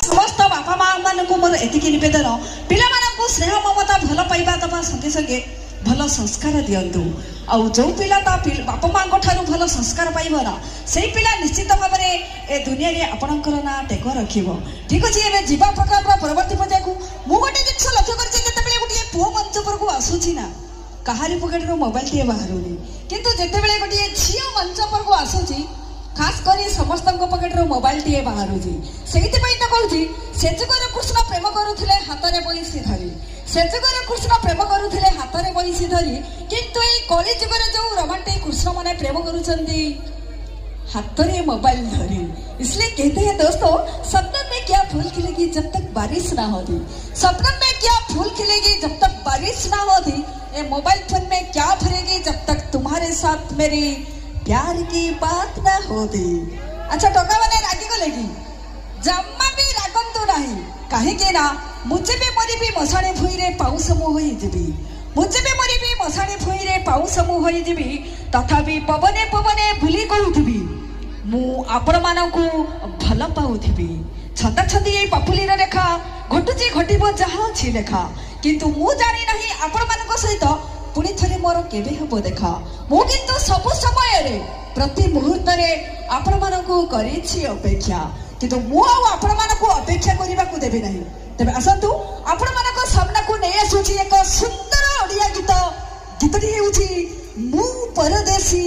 समस्त बापा माँ मानक मोर एतिकी निवेदन पिला स्नेह ममता भल पाइबा दबा संगे संगे भल संस्कार दिंतु आउ जो पिला बाप माँ ठार भल संस्कार पाइब ना से पिला निश्चित भाव में ए दुनिया रे आपणकर ना टेक रखिब। ठीक अच्छे एवं जीवा प्रकार परवर्ती पर्याय को मुझे जिन लक्ष्य कर गोटे पुओ मंच पर को आसूची ना कहारी पकेट मोबाइल टे बाहर किंतु जिते गोटे झील मंच पर को आसूची खास कर समस्त पकेट मोबाइल टे बाहर से कहूँ से जुगर कृष्ण प्रेम करुले हाथ में बंशी धरी से जुगर कृष्ण प्रेम करुले हाथ में बंशी धरी किंतु ये कली जुगर जो रोमांटिक कृष्ण मैंने प्रेम करुँच हाथ में मोबाइल धरी। इसलिए कहते हैं दोस्तों सपने में क्या फूल खिलेगी जब तक बारिश ना होती, सपने में क्या फूल खिलेगी जब तक बारिश ना होती, ये मोबाइल फोन में क्या भरेगी जब तक तुम्हारे साथ मेरी प्यार की बात ना होती। अच्छा टोका मैंने रागी को लेगी जम्मा भी रागंतु नहीं कहीं ना मुझे भी मरी भी मशाणी भूई रे पाउस मुई जीवी मुझे भी मरी भी मशाणी भूई रे पाउस मुई जीवी तथापि पवने पवने भूली कहूथी मु आपण मानकु भल पाउथी छता छती ये पापुलीर रेखा घटुची घटिब जहाँ अच्छी लेखा किंतु मु जानी नहीं आपण मानक सहित पुणी थरे मोर केबे हबो देखा मु किंतु सब समय रे प्रति मुहूर्त रे आपण मानकु करिछि अपेक्षा किंतु मु आपण मानकु अपेक्षा करबा को देबे नहीं। तबे असंतु आपण मानक सामना को नै आसुछि एक सुंदर ओडिया गीत गीतटी हेउछि मु परदेसी।